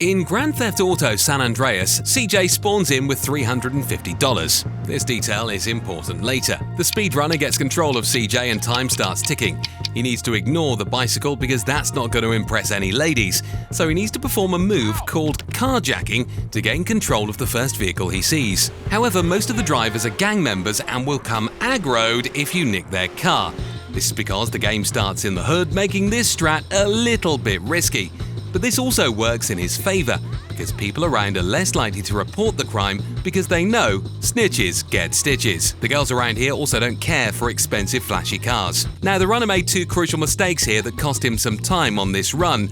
In Grand Theft Auto San Andreas, CJ spawns in with $350. This detail is important later. The speedrunner gets control of CJ and time starts ticking. He needs to ignore the bicycle because that's not going to impress any ladies, so he needs to perform a move called carjacking to gain control of the first vehicle he sees. However, most of the drivers are gang members and will come aggroed if you nick their car. This is because the game starts in the hood, making this strat a little bit risky. But this also works in his favor, because people around are less likely to report the crime because they know snitches get stitches. The girls around here also don't care for expensive flashy cars. Now, the runner made two crucial mistakes here that cost him some time on this run.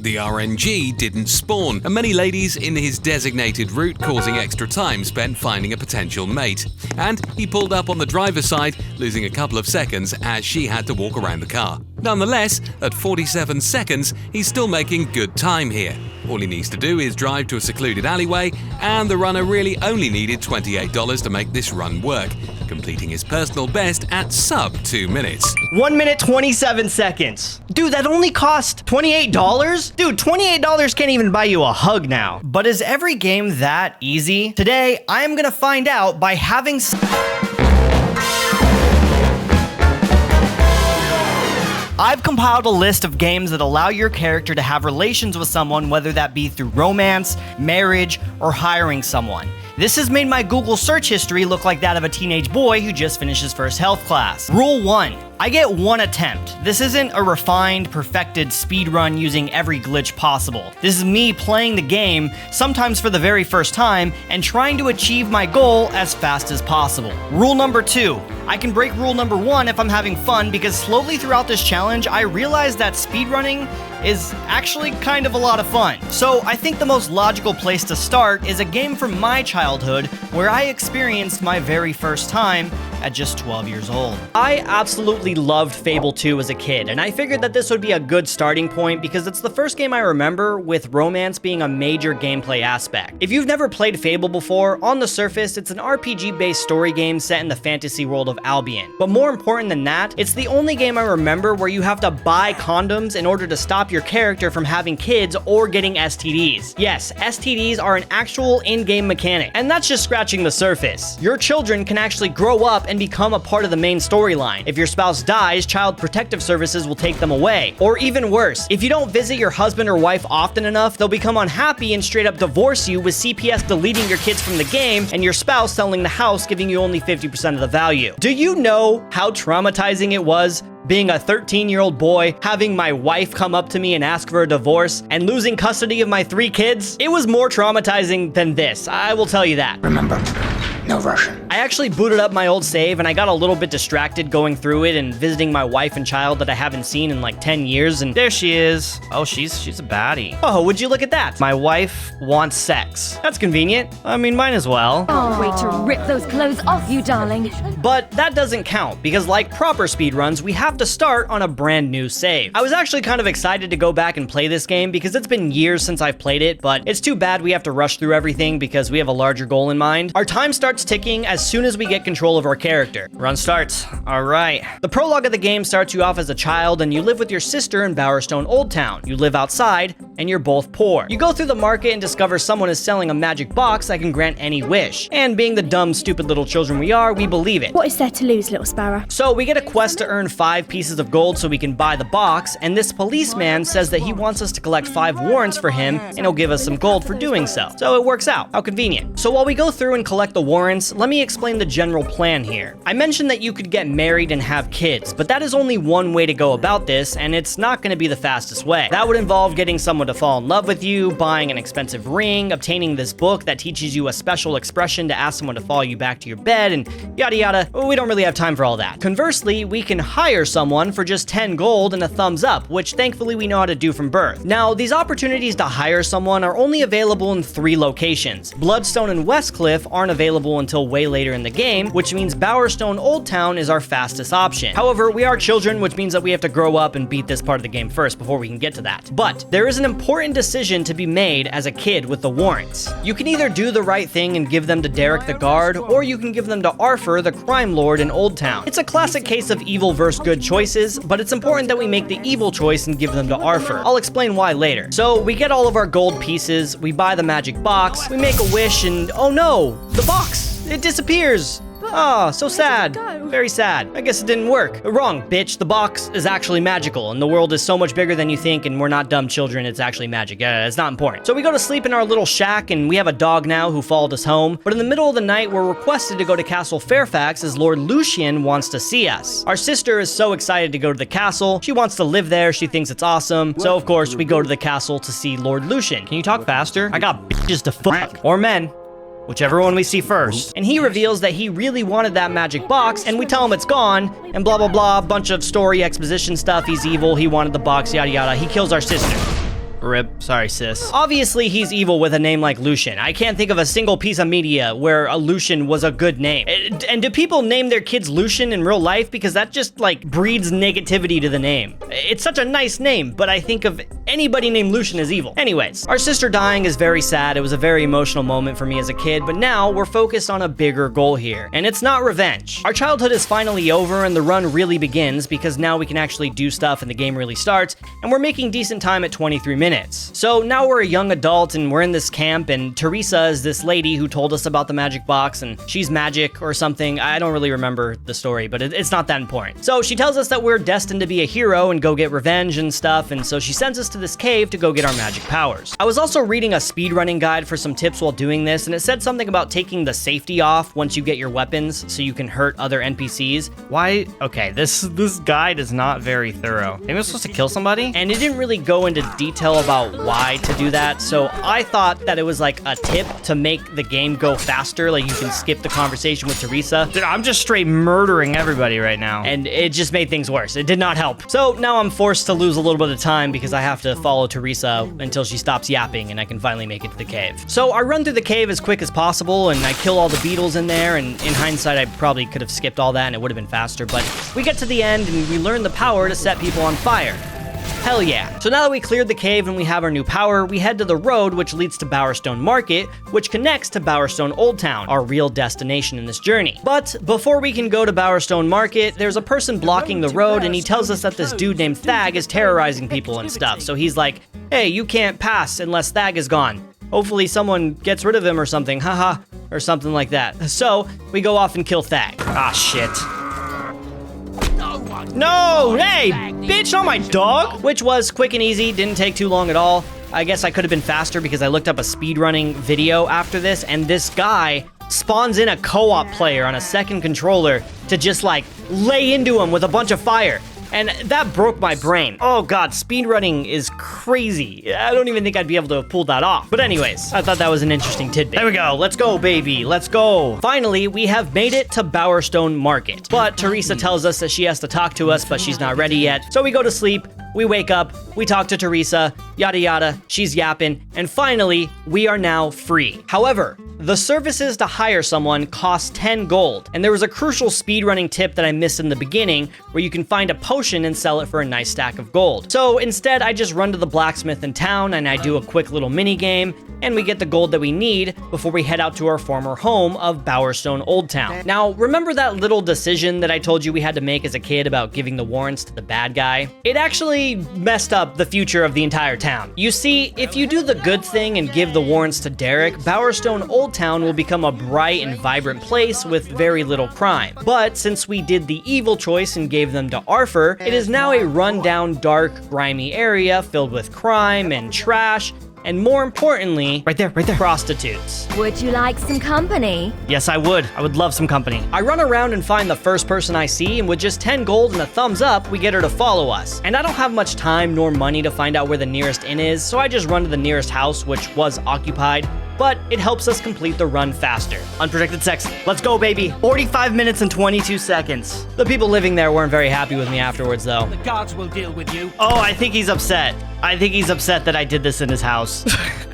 The RNG didn't spawn, and many ladies in his designated route, causing extra time spent finding a potential mate. And he pulled up on the driver's side, losing a couple of seconds as she had to walk around the car. Nonetheless, at 47 seconds, he's still making good time here. All he needs to do is drive to a secluded alleyway, and the runner really only needed $28 to make this run work, completing his personal best at sub 2 minutes. 1 minute 27 seconds. Dude, that only cost $28? Dude, $28 can't even buy you a hug now. But is every game that easy? Today, I am gonna find out by having I've compiled a list of games that allow your character to have relations with someone, whether that be through romance, marriage, or hiring someone. This has made my Google search history look like that of a teenage boy who just finished his first health class. Rule 1. I get one attempt. This isn't a refined, perfected speedrun using every glitch possible. This is me playing the game, sometimes for the very first time, and trying to achieve my goal as fast as possible. Rule number 2. I can break rule number 1 if I'm having fun, because slowly throughout this challenge, I realized that speedrunning is actually kind of a lot of fun. So I think the most logical place to start is a game from my childhood where I experienced my very first time at just 12 years old. I absolutely loved Fable 2 as a kid, and I figured that this would be a good starting point because it's the first game I remember with romance being a major gameplay aspect. If you've never played Fable before, on the surface, it's an RPG-based story game set in the fantasy world of Albion. But more important than that, it's the only game I remember where you have to buy condoms in order to stop your character from having kids or getting STDs. Yes, STDs are an actual in-game mechanic, and that's just scratching the surface. Your children can actually grow up and become a part of the main storyline. If your spouse dies, Child Protective Services will take them away. Or even worse, if you don't visit your husband or wife often enough, they'll become unhappy and straight up divorce you, with CPS deleting your kids from the game and your spouse selling the house, giving you only 50% of the value. Do you know how traumatizing it was being a 13-year-old boy, having my wife come up to me and ask for a divorce, and losing custody of my 3 kids? It was more traumatizing than this, I will tell you that. Remember, no Russian. I actually booted up my old save and I got a little bit distracted going through it and visiting my wife and child that I haven't seen in like 10 years, and there she is. Oh, she's a baddie. Oh, would you look at that? My wife wants sex. That's convenient. I mean, mine as well. Can't wait to rip those clothes off you, darling. But that doesn't count, because like proper speedruns, we have to start on a brand new save. I was actually kind of excited to go back and play this game because it's been years since I've played it, but it's too bad we have to rush through everything because we have a larger goal in mind. Our time starts ticking as soon as we get control of our character. Run starts. All right. The prologue of the game starts you off as a child and you live with your sister in Bowerstone Old Town. You live outside and you're both poor. You go through the market and discover someone is selling a magic box that can grant any wish. And being the dumb, stupid little children we are, we believe it. What is there to lose, little sparrow? So we get a quest to earn 5 pieces of gold so we can buy the box, and this policeman says that he wants us to collect 5 warrants for him and he'll give us some gold for doing so. So it works out. How convenient. So while we go through and collect the warrants, let me explain the general plan here. I mentioned that you could get married and have kids, but that is only one way to go about this, and it's not going to be the fastest way. That would involve getting someone to fall in love with you, buying an expensive ring, obtaining this book that teaches you a special expression to ask someone to follow you back to your bed, and yada yada. We don't really have time for all that. Conversely, we can hire someone for just 10 gold and a thumbs up, which thankfully we know how to do from birth. Now, these opportunities to hire someone are only available in 3 locations. Bloodstone and Westcliff aren't available available until way later in the game, which means Bowerstone Old Town is our fastest option. However, we are children, which means that we have to grow up and beat this part of the game first before we can get to that. But there is an important decision to be made as a kid with the warrants. You can either do the right thing and give them to Derek the guard, or you can give them to Arthur, the crime lord in Old Town. It's a classic case of evil versus good choices, but it's important that we make the evil choice and give them to Arthur. I'll explain why later. So we get all of our gold pieces, we buy the magic box, we make a wish, and oh no, the box, it disappears. Oh, so sad. Very sad. I guess it didn't work. Wrong, bitch. The box is actually magical, and the world is so much bigger than you think, and we're not dumb children. It's actually magic. It's not important. So we go to sleep in our little shack, and we have a dog now who followed us home. But in the middle of the night, we're requested to go to Castle Fairfax as Lord Lucian wants to see us. Our sister is so excited to go to the castle. She wants to live there. She thinks it's awesome. So, of course, we go to the castle to see Lord Lucian. Can you talk faster? I got bitches to fuck. Or men. Whichever one we see first. And he reveals that he really wanted that magic box, and we tell him it's gone, and blah, blah, blah, bunch of story exposition stuff. He's evil, he wanted the box, yada, yada. He kills our sister. Rip. Sorry, sis. Obviously, he's evil with a name like Lucian. I can't think of a single piece of media where a Lucian was a good name. And do people name their kids Lucian in real life? Because that just, like, breeds negativity to the name. It's such a nice name, but I think of anybody named Lucian as evil. Anyways, our sister dying is very sad. It was a very emotional moment for me as a kid, but now we're focused on a bigger goal here. And it's not revenge. Our childhood is finally over, and the run really begins, because now we can actually do stuff and the game really starts, and we're making decent time at 23 minutes. So now we're a young adult and we're in this camp, and Teresa is this lady who told us about the magic box, and she's magic or something. I don't really remember the story, but it's not that important. So she tells us that we're destined to be a hero and go get revenge and stuff, and so she sends us to this cave to go get our magic powers. I was also reading a speedrunning guide for some tips while doing this, and it said something about taking the safety off once you get your weapons so you can hurt other NPCs. Why? Okay, this guide is not very thorough. Maybe I'm supposed to kill somebody? And it didn't really go into detail about why to do that, so I thought that it was like a tip to make the game go faster, like you can skip the conversation with Teresa. Dude, I'm just straight murdering everybody right now, and it just made things worse. It did not help. So now I'm forced to lose a little bit of time because I have to follow Teresa until she stops yapping and I can finally make it to the cave. So I run through the cave as quick as possible, and I kill all the beetles in there, and in hindsight I probably could have skipped all that and it would have been faster, but we get to the end and we learn the power to set people on fire. Hell yeah. So now that we cleared the cave and we have our new power, we head to the road which leads to Bowerstone Market, which connects to Bowerstone Old Town, our real destination in this journey. But before we can go to Bowerstone Market, there's a person blocking the road, and he tells us that this dude named Thag is terrorizing people and stuff. So he's like, hey, you can't pass unless Thag is gone. Hopefully someone gets rid of him or something, haha, or something like that. So we go off and kill Thag. Ah, shit. No, hey, bitch, not my dog! Which was quick and easy, didn't take too long at all. I guess I could have been faster because I looked up a speedrunning video after this, and this guy spawns in a co-op player on a second controller to just like lay into him with a bunch of fire. And that broke my brain. Oh god, speedrunning is crazy. I don't even think I'd be able to have pulled that off. But anyways, I thought that was an interesting tidbit. There we go, let's go baby, let's go. Finally, we have made it to Bowerstone Market. But Teresa tells us that she has to talk to us, but she's not ready yet. So we go to sleep, we wake up, we talk to Teresa, yada yada, she's yapping, and finally, we are now free. However, the services to hire someone cost 10 gold, and there was a crucial speedrunning tip that I missed in the beginning where you can find a potion and sell it for a nice stack of gold. So instead, I just run to the blacksmith in town and I do a quick little mini game, and we get the gold that we need before we head out to our former home of Bowerstone Old Town. Now, remember that little decision that I told you we had to make as a kid about giving the warrants to the bad guy? It actually messed up the future of the entire town. You see, if you do the good thing and give the warrants to Derek, Bowerstone Old Town will become a bright and vibrant place with very little crime. But since we did the evil choice and gave them to Arthur, it is now a rundown, dark, grimy area filled with crime and trash, and more importantly, right there, prostitutes. Would you like some company? Yes, I would. I would love some company. I run around and find the first person I see, and with just 10 gold and a thumbs up, we get her to follow us. And I don't have much time nor money to find out where the nearest inn is, so I just run to the nearest house, which was occupied, but it helps us complete the run faster. Unprotected sex. Let's go, baby. 45 minutes and 22 seconds. The people living there weren't very happy with me afterwards, though. The guards will deal with you. Oh, I think he's upset. I think he's upset that I did this in his house.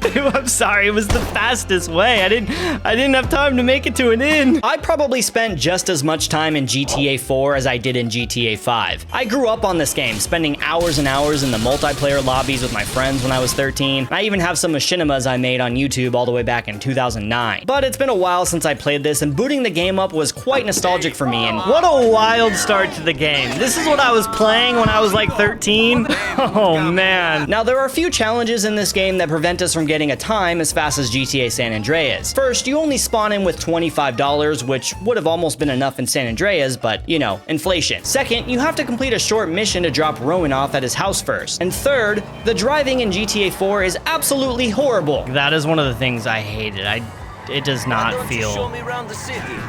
I'm sorry, it was the fastest way. I didn't have time to make it to an inn. I probably spent just as much time in GTA 4 as I did in GTA 5. I grew up on this game, spending hours and hours in the multiplayer lobbies with my friends when I was 13. I even have some machinimas I made on YouTube all the way back in 2009. But it's been a while since I played this, and booting the game up was quite nostalgic for me, and what a wild start to the game. This is what I was playing when I was like 13. Oh man. Now there are a few challenges in this game that prevent us from getting a time as fast as GTA San Andreas. First, you only spawn in with $25, which would have almost been enough in San Andreas, but you know, inflation. Second, you have to complete a short mission to drop Rowan off at his house first. And third, the driving in GTA 4 is absolutely horrible. That is one of the things I hated. It does not feel...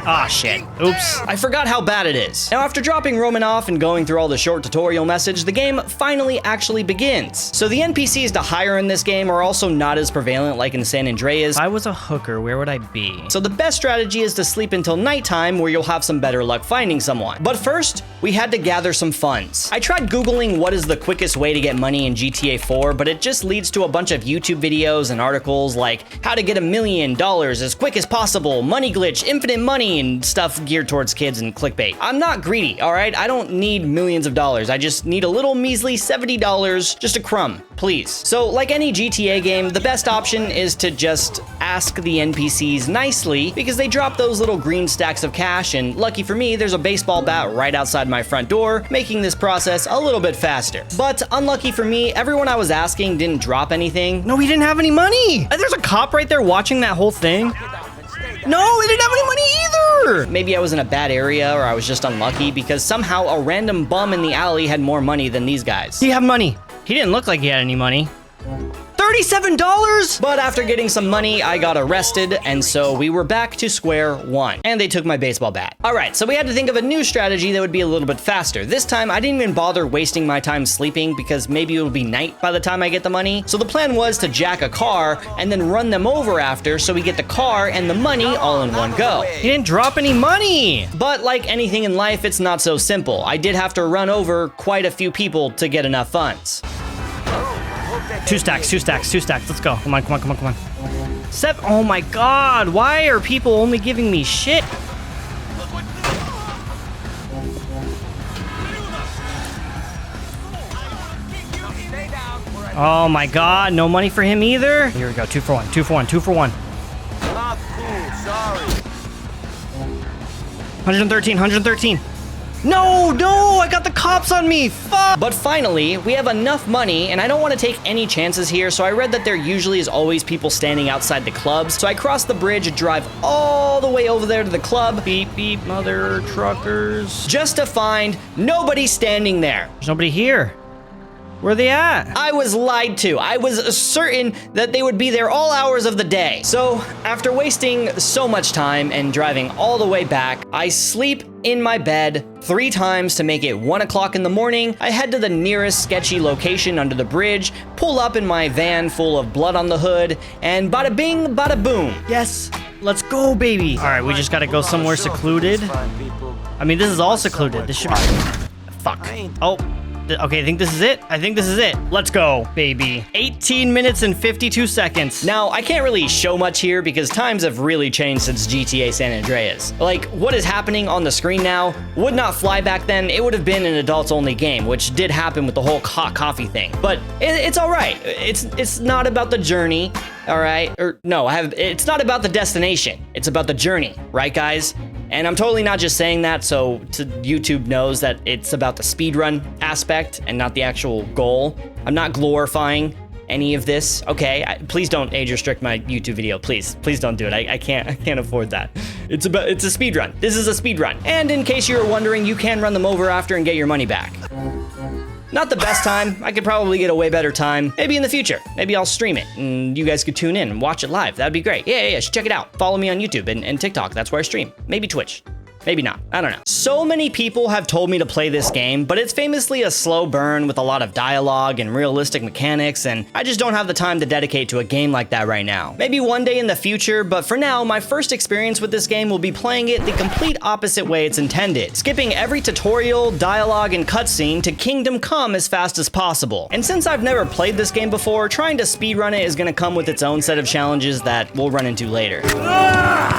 Ah, shit. Oops. I forgot how bad it is. Now, after dropping Roman off and going through all the short tutorial message, the game finally actually begins. So the NPCs to hire in this game are also not as prevalent like in San Andreas. If I was a hooker, where would I be? So the best strategy is to sleep until nighttime, where you'll have some better luck finding someone. But first, we had to gather some funds. I tried Googling what is the quickest way to get money in GTA 4, but it just leads to a bunch of YouTube videos and articles like how to get $1 million as quick as possible, money glitch, infinite money, and stuff geared towards kids and clickbait. I'm not greedy, all right? I don't need millions of dollars. I just need a little measly $70, just a crumb, please. So like any GTA game, the best option is to just ask the NPCs nicely, because they drop those little green stacks of cash, and lucky for me, there's a baseball bat right outside my front door, making this process a little bit faster. But unlucky for me, everyone I was asking didn't drop anything. No, he didn't have any money! There's a cop right there watching that whole thing. No, they didn't have any money either! Maybe I was in a bad area, or I was just unlucky, because somehow a random bum in the alley had more money than these guys. He had money. He didn't look like he had any money. $37? But after getting some money, I got arrested, and so we were back to square one. And they took my baseball bat. Alright, so we had to think of a new strategy that would be a little bit faster. This time, I didn't even bother wasting my time sleeping, because maybe it'll be night by the time I get the money. So the plan was to jack a car, and then run them over after, so we get the car and the money all in one go. He didn't drop any money! But like anything in life, it's not so simple. I did have to run over quite a few people to get enough funds. Two stacks. Let's go. Come on. Oh my god, why are people only giving me shit? Oh my god, no money for him either? Here we go, 2 for 1. Not cool, sorry. 113. No, I got the cops on me, fuck! But finally, we have enough money, and I don't want to take any chances here, so I read that there usually is always people standing outside the clubs, so I cross the bridge and drive all the way over there to the club, beep, beep, mother truckers, just to find nobody standing there. There's nobody here. Where are they at? I was lied to. I was certain that they would be there all hours of the day. So after wasting so much time and driving all the way back, I sleep in my bed 3 times to make it 1 o'clock in the morning. I head to the nearest sketchy location under the bridge, pull up in my van full of blood on the hood, and bada bing, bada boom. Yes, let's go, baby. All right, we just gotta go somewhere secluded. I mean, this is all secluded. This should be... Fuck. Oh. Okay, I think this is it. Let's go, baby. 18 minutes and 52 seconds. Now, I can't really show much here because times have really changed since GTA San Andreas. Like, what is happening on the screen now would not fly back then. It would have been an adults-only game, which did happen with the whole hot coffee thing. But it's all right. It's not about the journey, all right? Or no, it's not about the destination. It's about the journey, right, guys? And I'm totally not just saying that so YouTube knows that it's about the speedrun aspect and not the actual goal. I'm not glorifying any of this, okay? Please don't age restrict my YouTube video, please. Please don't do it. I can't afford that. It's a speedrun. This is a speedrun. And in case you were wondering, you can run them over after and get your money back. Not the best time. I could probably get a way better time. Maybe in the future. Maybe I'll stream it and you guys could tune in and watch it live. That'd be great. Yeah, check it out. Follow me on YouTube and TikTok. That's where I stream. Maybe Twitch. Maybe not. I don't know. So many people have told me to play this game, but it's famously a slow burn with a lot of dialogue and realistic mechanics, and I just don't have the time to dedicate to a game like that right now. Maybe one day in the future, but for now, my first experience with this game will be playing it the complete opposite way it's intended, skipping every tutorial, dialogue, and cutscene to Kingdom Come as fast as possible. And since I've never played this game before, trying to speedrun it is going to come with its own set of challenges that we'll run into later.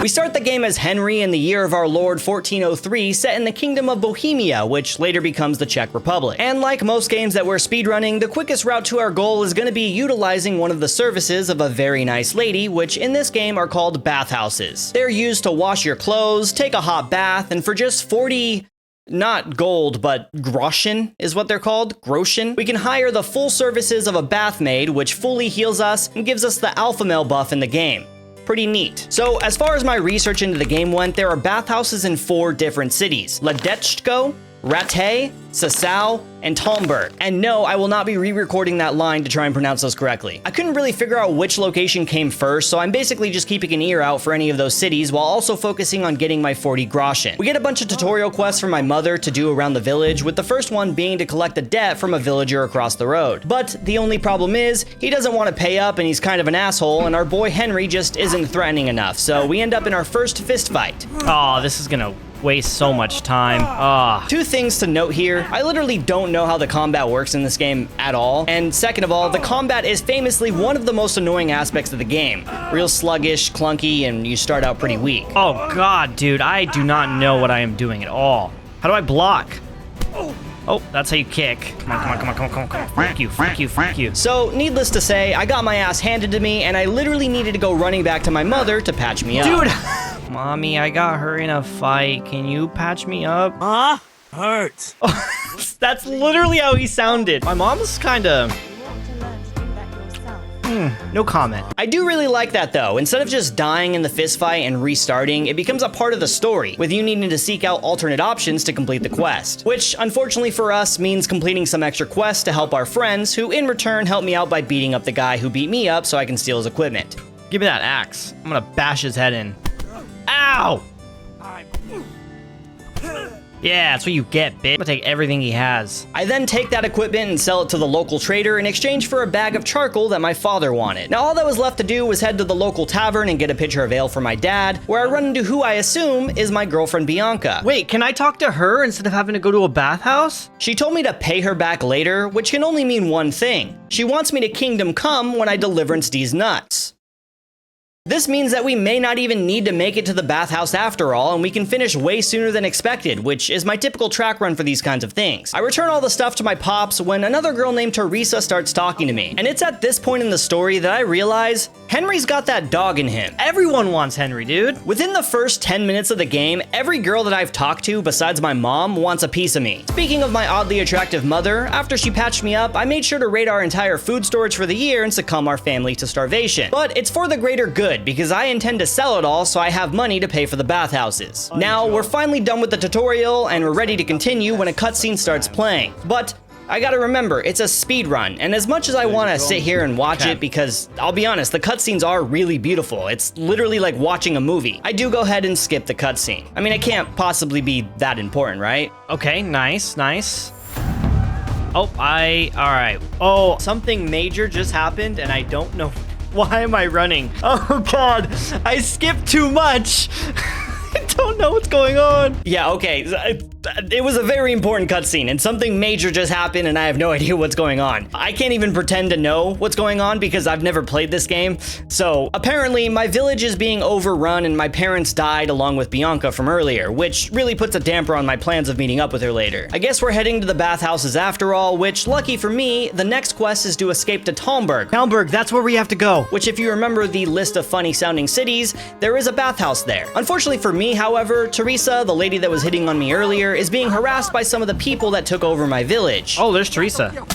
We start the game as Henry in the year of our Lord 1403, set in the Kingdom of Bohemia, which later becomes the Czech Republic. And like most games that we're speedrunning, the quickest route to our goal is going to be utilizing one of the services of a very nice lady, which in this game are called bathhouses. They're used to wash your clothes, take a hot bath, and for just 40... not gold, but groschen is what they're called, groschen. We can hire the full services of a bath maid, which fully heals us and gives us the alpha male buff in the game. Pretty neat. So as far as my research into the game went, there are bathhouses in 4 different cities: Ledetchko, Ratay, Sasau, and Talmberg. And no, I will not be re-recording that line to try and pronounce those correctly. I couldn't really figure out which location came first, so I'm basically just keeping an ear out for any of those cities while also focusing on getting my 40 groschen. We get a bunch of tutorial quests from my mother to do around the village, with the first one being to collect a debt from a villager across the road. But the only problem is, he doesn't want to pay up and he's kind of an asshole, and our boy Henry just isn't threatening enough, so we end up in our first fist fight. Oh, this is gonna waste so much time. 2 things to note here. I literally don't know how the combat works in this game at all. And second of all, the combat is famously one of the most annoying aspects of the game. Real sluggish, clunky, and you start out pretty weak. Oh god, dude, I do not know what I am doing at all. How do I block? Oh, that's how you kick. Come on, come on, come on, come on, come on. Fuck you, fuck you, fuck you. So, needless to say, I got my ass handed to me, and I literally needed to go running back to my mother to patch me up. Dude! Mommy, I got her in a fight. Can you patch me up? Huh? Hurts. That's literally how he sounded. My mom's kinda... no comment. I do really like that though. Instead of just dying in the fist fight and restarting, it becomes a part of the story, with you needing to seek out alternate options to complete the quest. Which, unfortunately for us, means completing some extra quests to help our friends, who in return help me out by beating up the guy who beat me up so I can steal his equipment. Give me that axe. I'm gonna bash his head in. Ow! Yeah, that's what you get, bitch. I'm gonna take everything he has. I then take that equipment and sell it to the local trader in exchange for a bag of charcoal that my father wanted. Now all that was left to do was head to the local tavern and get a pitcher of ale for my dad, where I run into who I assume is my girlfriend Bianca. Wait, can I talk to her instead of having to go to a bathhouse? She told me to pay her back later, which can only mean one thing. She wants me to Kingdom Come when I deliverance these nuts. This means that we may not even need to make it to the bathhouse after all, and we can finish way sooner than expected, which is my typical track run for these kinds of things. I return all the stuff to my pops when another girl named Teresa starts talking to me. And it's at this point in the story that I realize Henry's got that dog in him. Everyone wants Henry, dude. Within the first 10 minutes of the game, every girl that I've talked to besides my mom wants a piece of me. Speaking of my oddly attractive mother, after she patched me up, I made sure to raid our entire food storage for the year and succumb our family to starvation. But it's for the greater good, because I intend to sell it all so I have money to pay for the bathhouses. Now, we're finally done with the tutorial, and we're ready to continue when a cutscene starts playing. But I gotta remember, it's a speedrun, and as much as I want to sit here and watch it, because I'll be honest, the cutscenes are really beautiful. It's literally like watching a movie. I do go ahead and skip the cutscene. I mean, it can't possibly be that important, right? Okay, nice, nice. Oh, alright. Oh, something major just happened, and I don't know. Why am I running? Oh god, I skipped too much. I don't know what's going on. Yeah, okay. It was a very important cutscene, and something major just happened, and I have no idea what's going on. I can't even pretend to know what's going on because I've never played this game. So, apparently, my village is being overrun, and my parents died along with Bianca from earlier, which really puts a damper on my plans of meeting up with her later. I guess we're heading to the bathhouses after all, which, lucky for me, the next quest is to escape to Talmberg. Talmberg, that's where we have to go. Which, if you remember the list of funny-sounding cities, there is a bathhouse there. Unfortunately for me, however, Teresa, the lady that was hitting on me earlier, is being harassed by some of the people that took over my village. Oh, there's Teresa.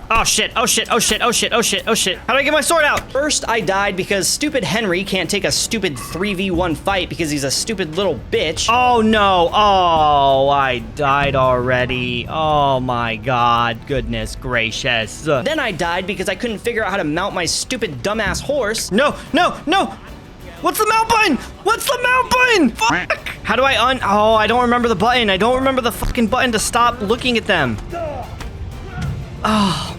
Oh shit, oh shit, oh shit, oh shit, oh shit, oh shit. How do I get my sword out? First, I died because stupid Henry can't take a stupid 3v1 fight because he's a stupid little bitch. Oh no, oh, I died already. Oh my god, goodness gracious. Then I died because I couldn't figure out how to mount my stupid dumbass horse. No, no, no! What's the mount button? What's the mount button? Fuck! How do I Oh, I don't remember the button. I don't remember the fucking button to stop looking at them. Oh.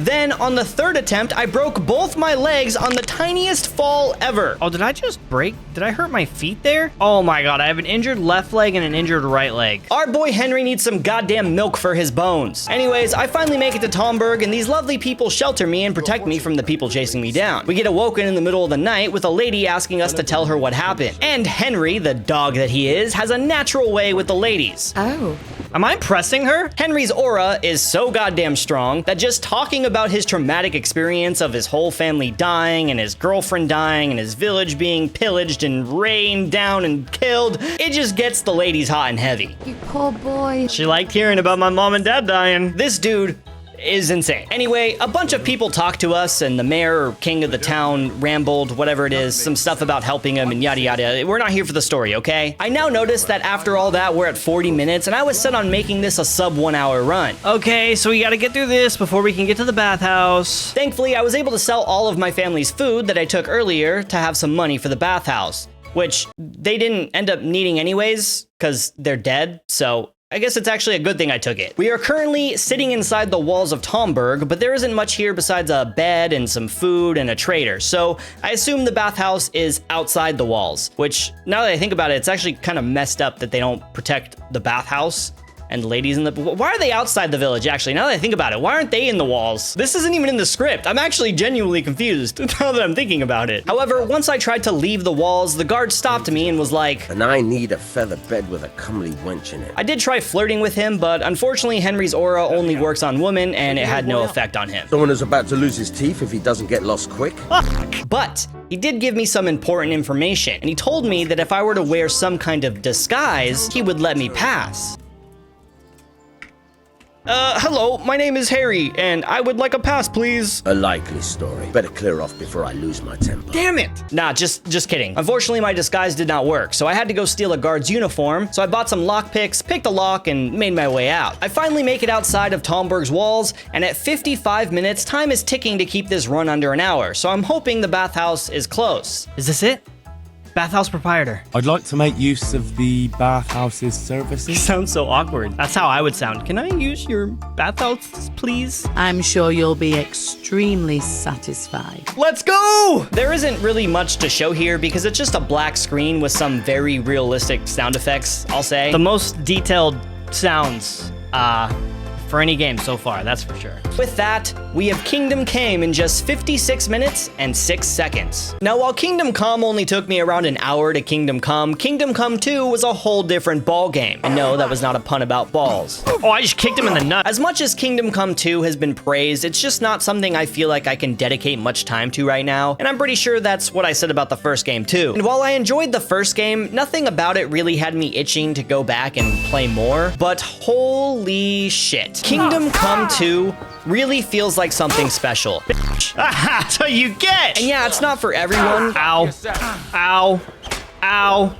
Then, on the third attempt, I broke both my legs on the tiniest fall ever. Oh, did I just break? Did I hurt my feet there? Oh my god, I have an injured left leg and an injured right leg. Our boy Henry needs some goddamn milk for his bones. Anyways, I finally make it to Tomberg, and these lovely people shelter me and protect me from the people chasing me down. We get awoken in the middle of the night with a lady asking us to tell her what happened. And Henry, the dog that he is, has a natural way with the ladies. Oh. Am I pressing her? Henry's aura is so goddamn strong that just talking about his traumatic experience of his whole family dying and his girlfriend dying and his village being pillaged and rained down and killed, it just gets the ladies hot and heavy. You poor boy. She liked hearing about my mom and dad dying. This dude is insane. Anyway, a bunch of people talked to us, and the mayor or king of the town rambled, whatever it is, some stuff about helping him and yada yada. We're not here for the story, okay? I now notice that after all that, we're at 40 minutes, and I was set on making this a sub 1 hour run. Okay, so we gotta get through this before we can get to the bathhouse. Thankfully, I was able to sell all of my family's food that I took earlier to have some money for the bathhouse, which they didn't end up needing anyways, because they're dead, so I guess it's actually a good thing I took it. We are currently sitting inside the walls of Tomberg, but there isn't much here besides a bed and some food and a trader, so I assume the bathhouse is outside the walls, which, now that I think about it, it's actually kind of messed up that they don't protect the bathhouse and the ladies in the... Why are they outside the village, actually? Now that I think about it, why aren't they in the walls? This isn't even in the script. I'm actually genuinely confused now that I'm thinking about it. However, once I tried to leave the walls, the guard stopped me and was like, "And I need a feather bed with a comely wench in it." I did try flirting with him, but unfortunately Henry's aura only works on women and it had no effect on him. Someone is about to lose his teeth if he doesn't get lost quick. But he did give me some important information, and he told me that if I were to wear some kind of disguise, he would let me pass. Hello, my name is Harry, and I would like a pass, please. A likely story. Better clear off before I lose my temper. Damn it! Nah, just kidding. Unfortunately, my disguise did not work, so I had to go steal a guard's uniform, so I bought some lockpicks, picked a lock, and made my way out. I finally make it outside of Tomberg's walls, and at 55 minutes, time is ticking to keep this run under an hour, so I'm hoping the bathhouse is close. Is this it? Bathhouse proprietor. I'd like to make use of the bathhouse's services. Sounds so awkward. That's how I would sound. Can I use your bathhouse, please? I'm sure you'll be extremely satisfied. Let's go! There isn't really much to show here because it's just a black screen with some very realistic sound effects, I'll say. The most detailed sounds, for any game so far, that's for sure. With that, we have Kingdom Came in just 56 minutes and 6 seconds. Now, while Kingdom Come only took me around an hour to Kingdom Come 2 was a whole different ball game. And no, that was not a pun about balls. Oh, I just kicked him in the nut. As much as Kingdom Come 2 has been praised, it's just not something I feel like I can dedicate much time to right now. And I'm pretty sure that's what I said about the first game too. And while I enjoyed the first game, nothing about it really had me itching to go back and play more. But holy shit. Kingdom Come 2 really feels like something special. That's what you get! And yeah, it's not for everyone. Ow. Ow. Ow.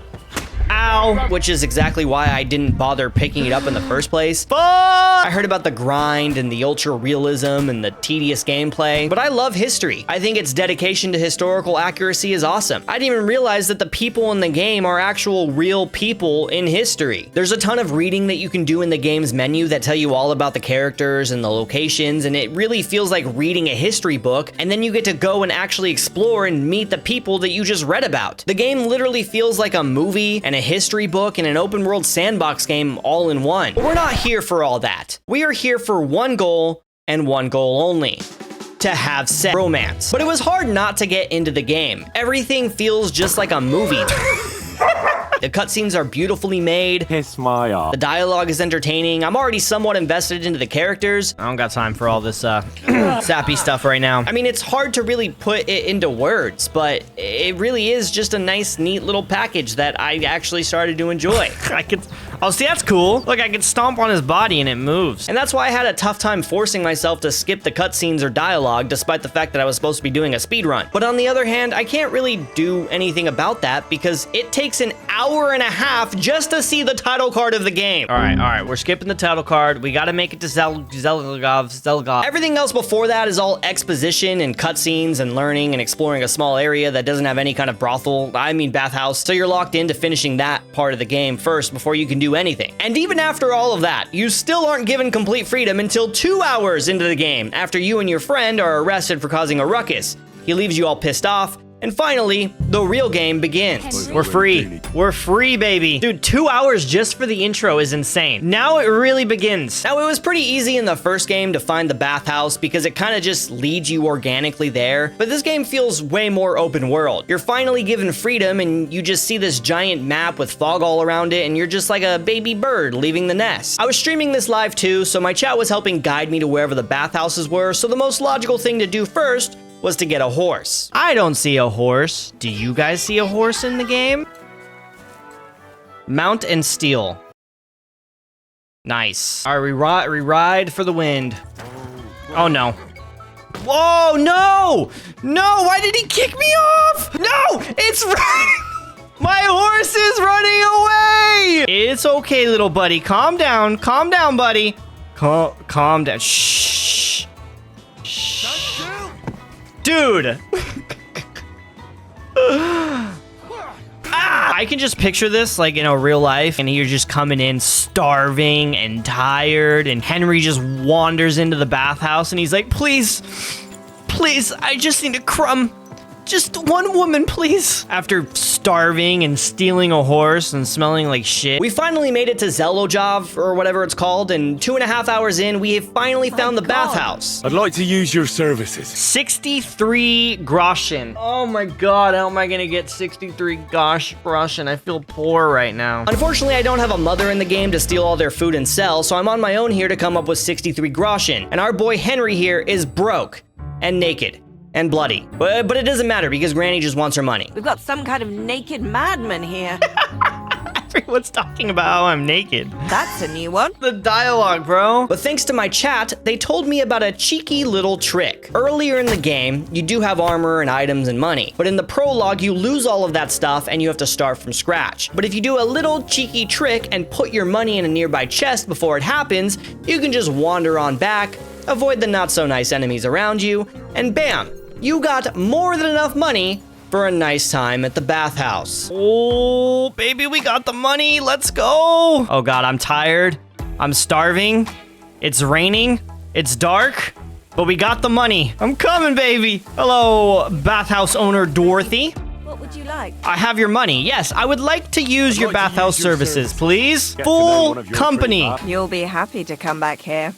Ow. Which is exactly why I didn't bother picking it up in the first place. Fuck! I heard about the grind and the ultra realism and the tedious gameplay, but I love history. I think its dedication to historical accuracy is awesome. I didn't even realize that the people in the game are actual real people in history. There's a ton of reading that you can do in the game's menu that tell you all about the characters and the locations, and it really feels like reading a history book, and then you get to go and actually explore and meet the people that you just read about. The game literally feels like a movie and a history book and an open world sandbox game all in one. But we're not here for all that. We are here for one goal and one goal only: to have sex romance. But it was hard not to get into the game. Everything feels just like a movie. The cutscenes are beautifully made. Kiss my ass. The dialogue is entertaining. I'm already somewhat invested into the characters. I don't got time for all this sappy stuff right now. I mean, it's hard to really put it into words, but it really is just a nice, neat little package that I actually started to enjoy. Oh, see, that's cool. Look, I can stomp on his body and it moves. And that's why I had a tough time forcing myself to skip the cutscenes or dialogue, despite the fact that I was supposed to be doing a speedrun. But on the other hand, I can't really do anything about that because it takes an hour and a half just to see the title card of the game. All right, we're skipping the title card. We gotta make it to Zelgov. Everything else before that is all exposition and cutscenes and learning and exploring a small area that doesn't have any kind of brothel, bathhouse. So you're locked into finishing that part of the game first before you can do anything. And even after all of that, you still aren't given complete freedom until 2 hours into the game, after you and your friend are arrested for causing a ruckus. He leaves you all pissed off, and finally, the real game begins. We're free. We're free, baby. Dude, 2 hours just for the intro is insane. Now it really begins. Now, it was pretty easy in the first game to find the bathhouse because it kind of just leads you organically there, but this game feels way more open world. You're finally given freedom and you just see this giant map with fog all around it and you're just like a baby bird leaving the nest. I was streaming this live too, so my chat was helping guide me to wherever the bathhouses were, so the most logical thing to do first was to get a horse. I don't see a horse. Do you guys see a horse in the game? Mount and steal. Nice. All right, we ride for the wind. Oh no. Whoa, no! No, why did he kick me off? No, it's my horse is running away! It's okay, little buddy. Calm down, buddy. Calm down. Shh. Dude. I can just picture this like in a real life and you're just coming in starving and tired and Henry just wanders into the bathhouse and he's like, please, I just need a crumb. Just one woman, please. After starving and stealing a horse and smelling like shit, we finally made it to Zelojov or whatever it's called, and 2.5 hours in, we have finally found the bathhouse. I'd like to use your services. 63 groschen. Oh my god, how am I gonna get 63 groschen? I feel poor right now. Unfortunately, I don't have a mother in the game to steal all their food and sell, so I'm on my own here to come up with 63 groschen. And our boy Henry here is broke and naked and bloody. But it doesn't matter because Granny just wants her money. We've got some kind of naked madman here. Everyone's talking about how I'm naked. That's a new one. The dialogue, bro. But thanks to my chat, they told me about a cheeky little trick. Earlier in the game, you do have armor and items and money. But in the prologue, you lose all of that stuff and you have to start from scratch. But if you do a little cheeky trick and put your money in a nearby chest before it happens, you can just wander on back, avoid the not so nice enemies around you, and bam, you got more than enough money for a nice time at the bathhouse. Oh, baby, we got the money. Let's go. Oh god, I'm tired. I'm starving. It's raining. It's dark. But we got the money. I'm coming, baby. Hello, bathhouse owner Dorothy. What would you like? I have your money. Yes, I would like to use your bathhouse services, please. Full company. You'll be happy to come back here.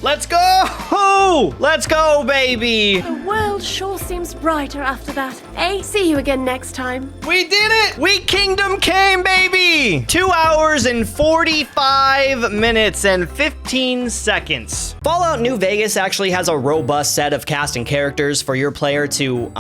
Let's go! Let's go, baby! The world sure seems brighter after that. Hey, see you again next time. We did it! We kingdom came, baby! 2 hours and 45 minutes and 15 seconds. Fallout New Vegas actually has a robust set of cast and characters for your player to,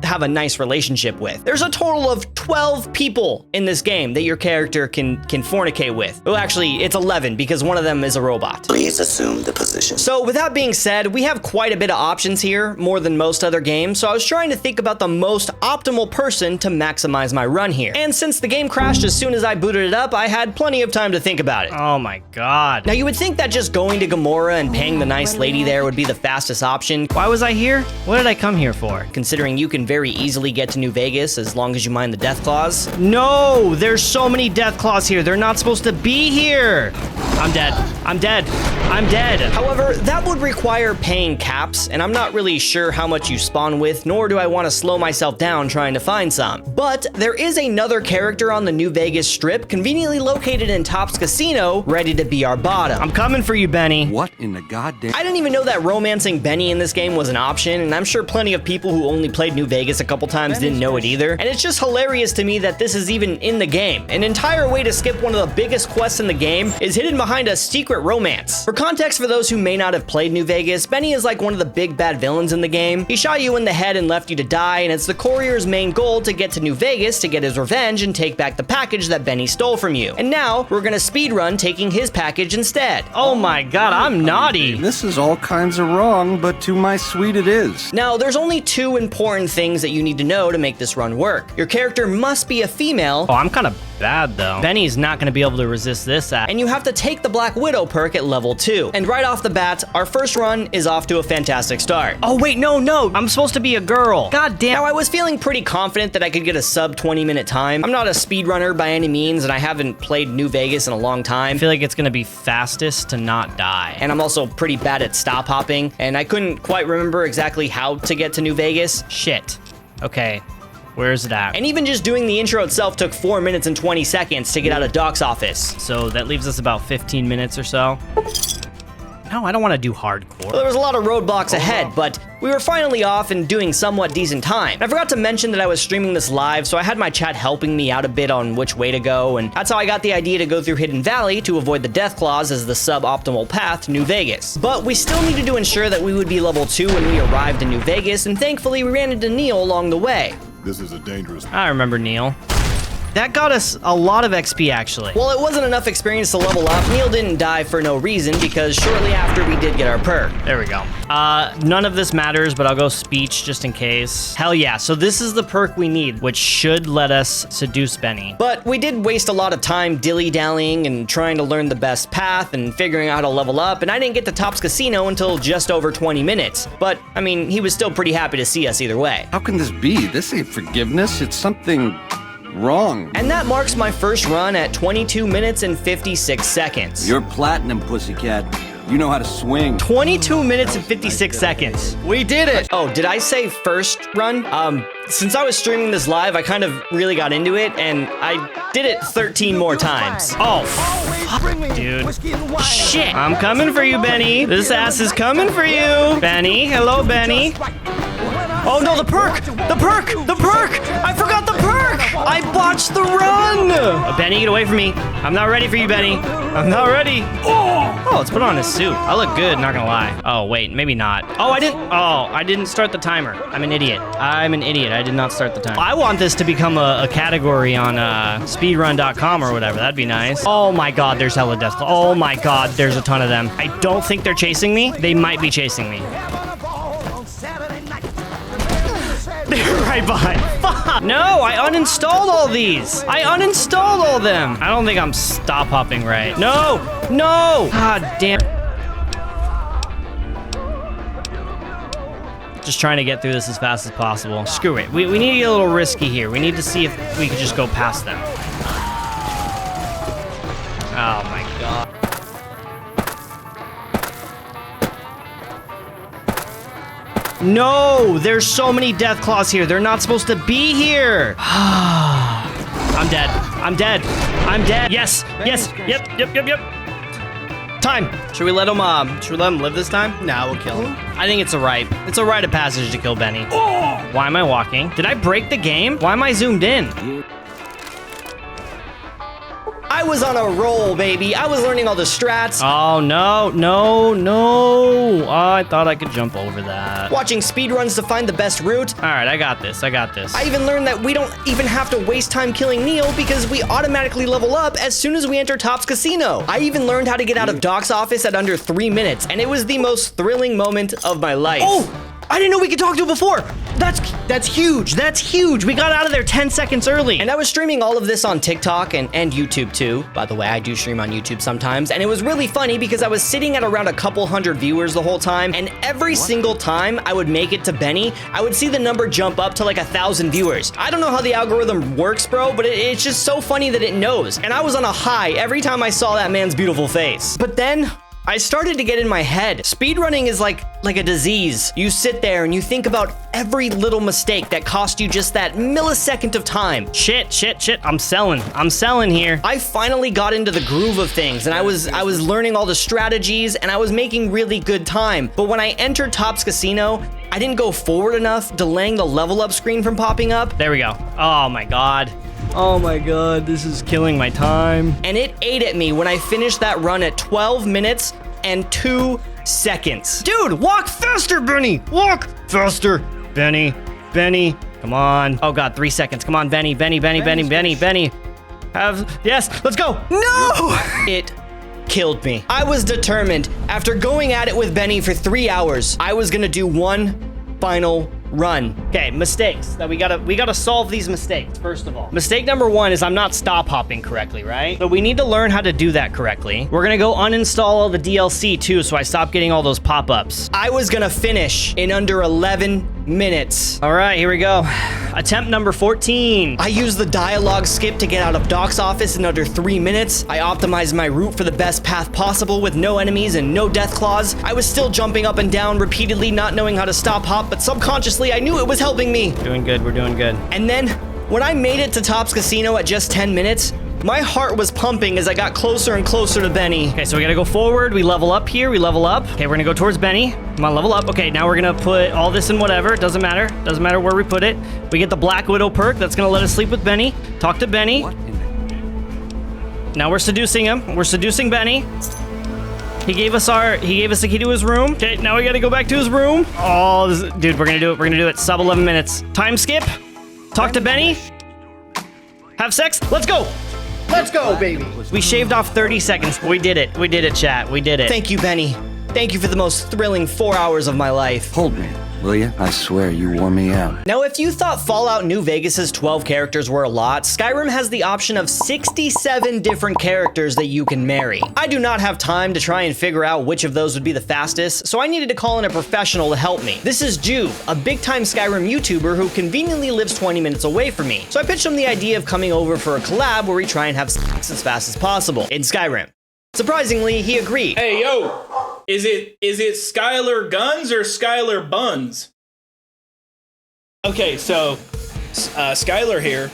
have a nice relationship with. There's a total of 12 people in this game that your character can fornicate with. Well, actually, it's 11 because one of them is a robot. Please assume the position. So with that being said, we have quite a bit of options here, more than most other games, so I was trying to think about the most optimal person to maximize my run here. And since the game crashed as soon as I booted it up, I had plenty of time to think about it. Oh my god. Now you would think that just going to Gamora and paying the nice lady there would be the fastest option. Why was I here? What did I come here for? Considering you can very easily get to New Vegas as long as you mind the death claws. No, there's so many death claws here. They're not supposed to be here. I'm dead. I'm dead. I'm dead. However, that would require paying caps, and I'm not really sure how much you spawn with, nor do I want to slow myself down trying to find some. But there is another character on the New Vegas Strip, conveniently located in Topps Casino, ready to be our bottom. I'm coming for you, Benny. What in the goddamn... I didn't even know that romancing Benny in this game was an option, and I'm sure plenty of people who only played New Vegas a couple times didn't know it either. And it's just hilarious to me that this is even in the game. An entire way to skip one of the biggest quests in the game is hidden behind a secret secret romance. For context for those who may not have played New Vegas, Benny is like one of the big bad villains in the game. He shot you in the head and left you to die, and it's the courier's main goal to get to New Vegas to get his revenge and take back the package that Benny stole from you. And now, we're gonna speedrun taking his package instead. Oh my god, I'm naughty. This is all kinds of wrong, but to my suite it is. Now, there's only 2 important things that you need to know to make this run work. Your character must be a female. Oh, I'm kind of bad though. Benny's not gonna be able to resist this act. And you have to take the Black Widow perk at level 2. And right off the bat, our first run is off to a fantastic start. Oh wait, no, I'm supposed to be a girl. God damn. Now, I was feeling pretty confident that I could get a sub 20-minute time. I'm not a speedrunner by any means, and I haven't played New Vegas in a long time. I feel like it's gonna be fastest to not die. And I'm also pretty bad at stop hopping, and I couldn't quite remember exactly how to get to New Vegas. Shit. Okay. Where's it at? And even just doing the intro itself took 4 minutes and 20 seconds to get out of Doc's office. So that leaves us about 15 minutes or so. No, I don't want to do hardcore. Well, there was a lot of roadblocks ahead, but we were finally off and doing somewhat decent time. I forgot to mention that I was streaming this live, so I had my chat helping me out a bit on which way to go, and that's how I got the idea to go through Hidden Valley to avoid the death claws as the suboptimal path to New Vegas. But we still needed to ensure that we would be level 2 when we arrived in New Vegas, and thankfully we ran into Neil along the way. This is a dangerous... I remember Neil. That got us a lot of XP, actually. Well, it wasn't enough experience to level up. Neil didn't die for no reason because shortly after we did get our perk. There we go. None of this matters, but I'll go speech just in case. Hell yeah, so this is the perk we need, which should let us seduce Benny. But we did waste a lot of time dilly-dallying and trying to learn the best path and figuring out how to level up, and I didn't get to Top's Casino until just over 20 minutes. But, I mean, he was still pretty happy to see us either way. How can this be? This ain't forgiveness, it's something... wrong. And that marks my first run at 22 minutes and 56 seconds. You're platinum, pussycat. You know how to swing. 22 minutes and 56 seconds. We did it. Oh, did I say first run? Since I was streaming this live, I kind of really got into it, and I did it 13 more times. Oh, fuck, dude. Shit. I'm coming for you, Benny. This ass is coming for you. Benny, hello, Benny. Oh no, the perk! The perk! The perk! I forgot the perk! I botched the run! Benny, get away from me. I'm not ready for you, Benny. I'm not ready. Oh, let's put on his suit. I look good, not gonna lie. Oh, wait, maybe not. Oh, I didn't start the timer. I'm an idiot. I'm an idiot. I did not start the timer. I want this to become a category on speedrun.com or whatever. That'd be nice. Oh my god, there's hella death. Oh my god, there's a ton of them. I don't think they're chasing me. They might be chasing me. They're right behind. Fuck! No, I uninstalled all these. I uninstalled all them. I don't think I'm stop hopping right. No! No! God damn. Just trying to get through this as fast as possible. Screw it. We need to get a little risky here. We need to see if we could just go past them. Oh my god. No, there's so many death claws here. They're not supposed to be here. I'm dead. I'm dead. I'm dead. Yes. Yes. Yep. Time. Should we let him live this time? No, we'll kill him. I think it's a rite. It's a rite of passage to kill Benny. Why am I walking? Did I break the game? Why am I zoomed in? I was on a roll, baby. I was learning all the strats. Oh, no. Oh, I thought I could jump over that. Watching speedruns to find the best route. All right, I got this. I even learned that we don't even have to waste time killing Neil because we automatically level up as soon as we enter Top's Casino. I even learned how to get out of Doc's office at under 3 minutes, and it was the most thrilling moment of my life. Oh! I didn't know we could talk to it before. That's huge. That's huge. We got out of there 10 seconds early. And I was streaming all of this on TikTok and YouTube too. By the way, I do stream on YouTube sometimes. And it was really funny because I was sitting at around a couple hundred viewers the whole time. And every single time I would make it to Benny, I would see the number jump up to like 1,000 viewers. I don't know how the algorithm works, bro, but it's just so funny that it knows. And I was on a high every time I saw that man's beautiful face. But then I started to get in my head. Speedrunning is like a disease. You sit there and you think about every little mistake that cost you just that millisecond of time. Shit. I'm selling here. I finally got into the groove of things, and I was learning all the strategies, and I was making really good time. But when I entered Top's Casino, I didn't go forward enough, delaying the level up screen from popping up. There we go. Oh my god. Oh my god, this is killing my time. And it ate at me when I finished that run at 12 minutes and 2 seconds. Dude, walk faster, Benny. Walk faster. Benny. Come on. Oh god, 3 seconds. Come on, Benny. Yes, let's go. No! It killed me. I was determined. After going at it with Benny for 3 hours, I was gonna do one final run. Okay, mistakes. That we gotta solve these mistakes, first of all. Mistake number 1 is I'm not stop hopping correctly, right? So we need to learn how to do that correctly. We're gonna go uninstall all the DLC too, so I stop getting all those pop-ups. I was gonna finish in under 11 minutes. All right, here we go. Attempt number 14. I used the dialogue skip to get out of Doc's office in under 3 minutes. I optimized my route for the best path possible with no enemies and no death claws. I was still jumping up and down repeatedly, not knowing how to stop hop, but subconsciously I knew it was helping me. Doing good, we're doing good. And then when I made it to Top's Casino at just 10 minutes, my heart was pumping as I got closer and closer to Benny. Okay, so we gotta go forward. We level up here. We level up. Okay, we're gonna go towards Benny. Come on, level up. Okay, now we're gonna put all this in whatever. It doesn't matter. Doesn't matter where we put it. We get the Black Widow perk. That's gonna let us sleep with Benny. Talk to Benny. Now we're seducing him. We're seducing Benny. He gave us the key to his room. Okay, now we gotta go back to his room. Oh, dude, we're gonna do it. We're gonna do it. Sub 11 minutes. Time skip. Talk to Benny. Have sex. Let's go. Let's go, baby. We shaved off 30 seconds. We did it. We did it, chat. We did it. Thank you, Benny. Thank you for the most thrilling 4 hours of my life. Hold me, will you? I swear you wore me out. Now, if you thought Fallout New Vegas's 12 characters were a lot, Skyrim has the option of 67 different characters that you can marry. I do not have time to try and figure out which of those would be the fastest, so I needed to call in a professional to help me. This is Juve, a big-time Skyrim YouTuber who conveniently lives 20 minutes away from me. So I pitched him the idea of coming over for a collab where we try and have sex as fast as possible in Skyrim. Surprisingly, he agreed. Hey, yo, is it Skylerguns or Skylerbuns? Okay, so Skyler here.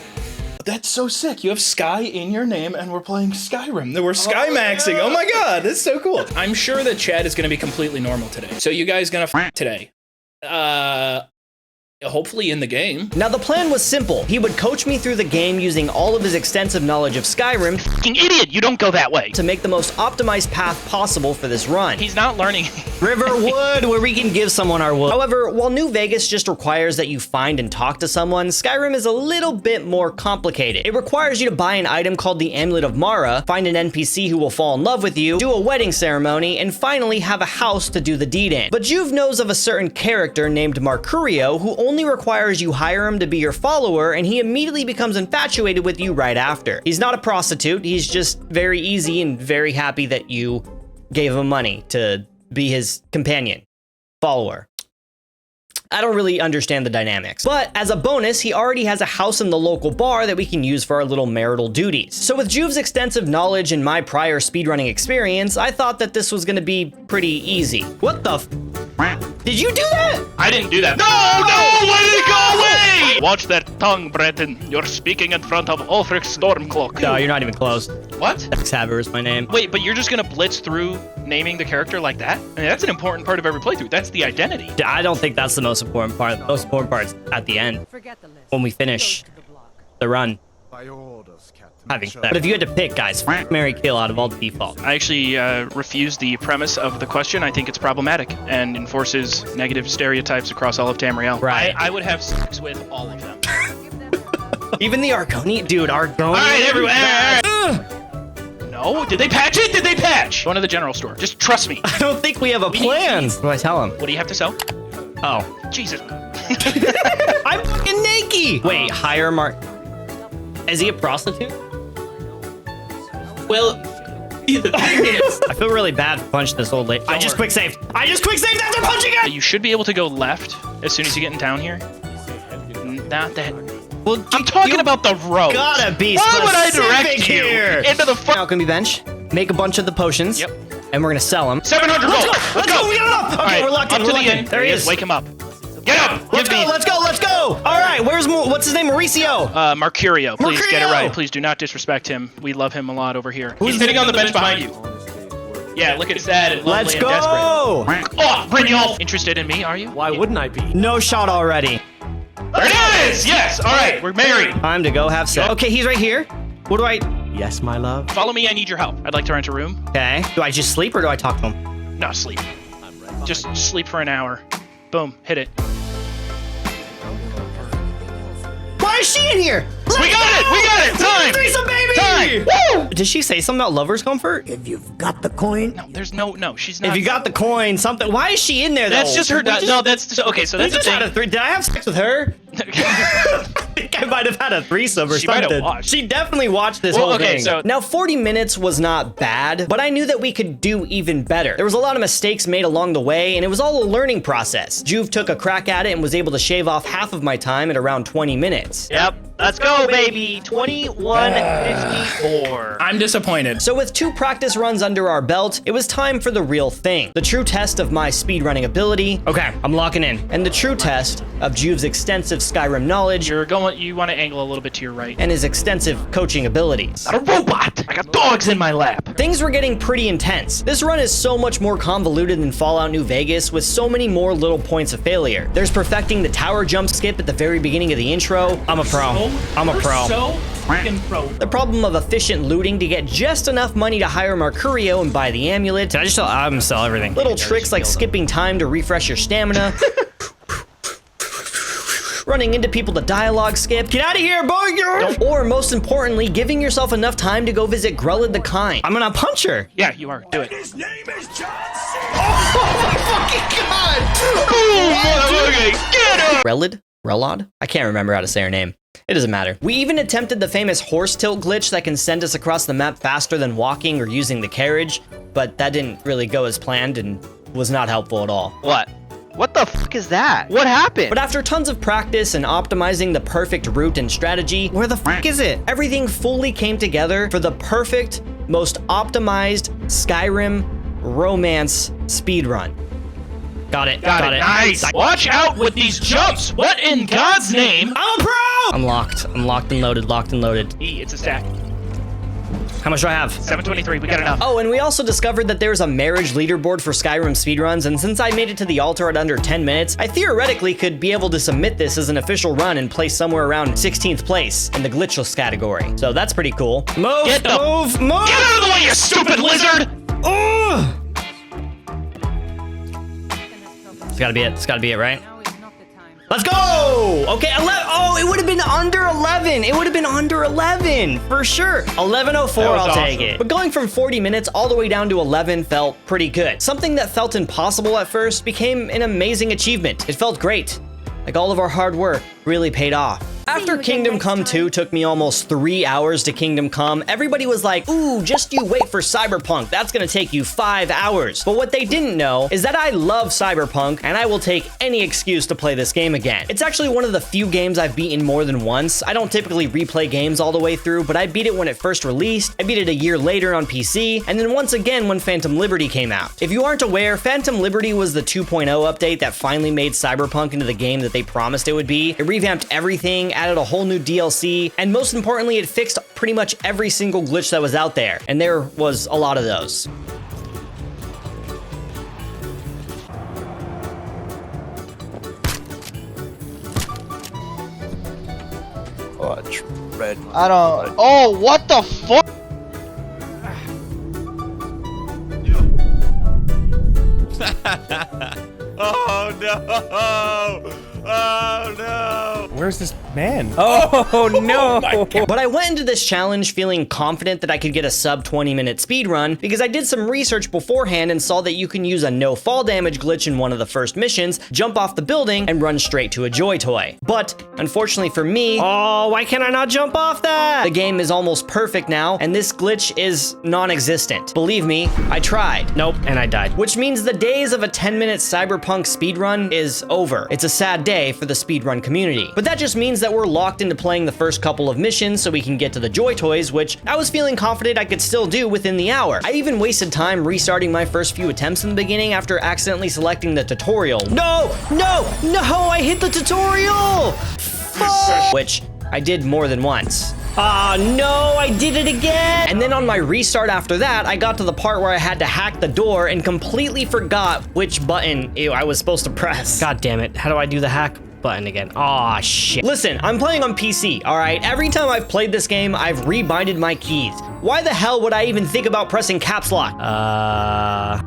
That's so sick. You have Sky in your name, and we're playing Skyrim. We're Sky maxing. Oh my god, that's so cool. I'm sure that chat is going to be completely normal today. So you guys gonna f today? Hopefully in the game. Now the plan was simple. He would coach me through the game using all of his extensive knowledge of Skyrim. Fucking idiot, you don't go that way. To make the most optimized path possible for this run. He's not learning. Riverwood, where we can give someone our wood. However, while New Vegas just requires that you find and talk to someone, Skyrim is a little bit more complicated. It requires you to buy an item called the Amulet of Mara, find an NPC who will fall in love with you, do a wedding ceremony, and finally have a house to do the deed in. But Juve knows of a certain character named Mercurio who only requires you hire him to be your follower, and he immediately becomes infatuated with you right after. He's not a prostitute, he's just very easy and very happy that you gave him money to be his companion, follower. I don't really understand the dynamics. But as a bonus, he already has a house in the local bar that we can use for our little marital duties. So with Juve's extensive knowledge and my prior speedrunning experience, I thought that this was gonna be pretty easy. What the f? Did you do that? I didn't do that. No! Why did it go away? Watch that tongue, Breton. You're speaking in front of Ulfric Stormcloak. No, you're not even close. What? Xhaver is my name. Wait, but you're just gonna blitz through naming the character like that? I mean, that's an important part of every playthrough. That's the identity. I don't think that's the most important part. The most important part is at the end. When we finish the run. Having sex. But if you had to pick, guys, marry, kill out of all the default. I actually refuse the premise of the question. I think it's problematic and enforces negative stereotypes across all of Tamriel. Right. I would have sex with all of them. Even the Argonian? Dude, Argonian. All right, everyone. No, did they patch it? Did they patch? Go to the general store. Just trust me. I don't think we have a plan. What do I tell him? What do you have to sell? Oh. Jesus. I'm fucking naked. Wait, hire Mark. Is he a prostitute? Well, the thing is, I feel really bad for punching this old lady. I just quick saved after punching her! You should be able to go left as soon as you get in town here. Not that. Well, I'm talking about the road. Gotta be Why would I specific direct here? you into the Alchemy bench, make a bunch of the potions. Yep. And we're gonna sell them. 700 gold. Let's go! We got enough! Okay, right, we're locked in. Up to the end. There he is. Wake him up. Get up! Let's go! All right, what's his name? Mauricio? Mercurio. Please Mercurio! get it right. Please do not disrespect him. We love him a lot over here. He's sitting on the bench behind you. Yeah, look at sad and lonely Let's and go! desperate. Oh, Brynjolf! Interested in me, are you? Why wouldn't I be? No shot already. There it is! Yes! Alright, we're married. Time to go have sex. Okay, he's right here. What do I... Yes, my love. Follow me, I need your help. I'd like to rent a room. Okay. Do I just sleep or do I talk to him? No, sleep. Just sleep for an hour. Boom, hit it. Why is she in here? We got it! We got it! Time! Threesome, baby! Time! Woo! Did she say something about lover's comfort? If you've got the coin. No, there's no, she's not. If you got the coin, something. Why is she in there, though? That's just her. No, that's just, okay. So that's the thing. Did I have sex with her? I think I might have had a threesome or She might something. have watched. She definitely watched this whole okay, thing. so- Now, 40 minutes was not bad, but I knew that we could do even better. There was a lot of mistakes made along the way, and it was all a learning process. Juve took a crack at it and was able to shave off half of my time at around 20 minutes. Yep. Let's go, baby. 21:54. I'm disappointed. So with 2 practice runs under our belt, it was time for the real thing. The true test of my speedrunning ability. Okay, I'm locking in. And the true test of Juve's extensive Skyrim knowledge. You want to angle a little bit to your right. And his extensive coaching abilities. Not a robot. I got dogs in my lap. Things were getting pretty intense. This run is so much more convoluted than Fallout New Vegas with so many more little points of failure. There's perfecting the tower jump skip at the very beginning of the intro. I'm a pro. I'm a pro. So freaking pro. The problem of efficient looting to get just enough money to hire Mercurio and buy the amulet. Did I just I'm gonna sell everything. Little tricks like skipping time to refresh your stamina. Running into people to dialogue skip. Get out of here, boy! Or most importantly, giving yourself enough time to go visit Grellid the Kind. I'm gonna punch her. Yeah, you are. Do it. His name is John C. Oh my fucking god! Okay, get him! Grellod? I can't remember how to say her name. It doesn't matter. We even attempted the famous horse tilt glitch that can send us across the map faster than walking or using the carriage, but that didn't really go as planned and was not helpful at all. What? What the fuck is that? What happened? But after tons of practice and optimizing the perfect route and strategy, where the fuck is it? Everything fully came together for the perfect, most optimized Skyrim romance speedrun. Got it. Got it. Nice. Watch out with these jumps. What in God's name? I'm a pro! I'm locked. I'm locked and loaded. Locked and loaded. It's a stack. How much do I have? 723. We got enough. Oh, and we also discovered that there's a marriage leaderboard for Skyrim speedruns, and since I made it to the altar at under 10 minutes, I theoretically could be able to submit this as an official run and place somewhere around 16th place in the glitchless category. So that's pretty cool. Move! Get the- Move! Get out of the way, you stupid lizard! Oh! It's gotta be it. It's gotta be it, right? Let's go! Okay, 11. Oh, it would have been under 11. It would have been under 11 for sure. 11:04, I'll take it. But going from 40 minutes all the way down to 11 felt pretty good. Something that felt impossible at first became an amazing achievement. It felt great. Like all of our hard work really paid off. After Kingdom Come 2 took me almost 3 hours to Kingdom Come, everybody was like, ooh, just you wait for Cyberpunk. That's gonna take you 5 hours. But what they didn't know is that I love Cyberpunk and I will take any excuse to play this game again. It's actually one of the few games I've beaten more than once. I don't typically replay games all the way through, but I beat it when it first released. I beat it a year later on PC, and then once again when Phantom Liberty came out. If you aren't aware, Phantom Liberty was the 2.0 update that finally made Cyberpunk into the game that they promised it would be. It revamped everything, added a whole new DLC, and most importantly, it fixed pretty much every single glitch that was out there, and there was a lot of those. Red. I don't. Oh, what the fuck? Oh no! Oh no! Where's this man? Oh no! But I went into this challenge feeling confident that I could get a sub 20-minute speedrun because I did some research beforehand and saw that you can use a no fall damage glitch in one of the first missions, jump off the building, and run straight to a joy toy. But unfortunately for me, oh, why can't I not jump off that? The game is almost perfect now, and this glitch is non-existent. Believe me, I tried. Nope, and I died. Which means the days of a 10-minute Cyberpunk speedrun is over. It's a sad day for the speedrun community. But that just means that we're locked into playing the first couple of missions so we can get to the joy toys, which I was feeling confident I could still do within the hour. I even wasted time restarting my first few attempts in the beginning after accidentally selecting the tutorial. No! No! No! I hit the tutorial! Fuck! Which I did more than once. Ah, no, I did it again! And then on my restart after that, I got to the part where I had to hack the door and completely forgot which button I was supposed to press. God damn it, how do I do the hack? button again. Aw, shit. Listen, I'm playing on PC, all right? Every time I've played this game, I've rebinded my keys. Why the hell would I even think about pressing caps lock?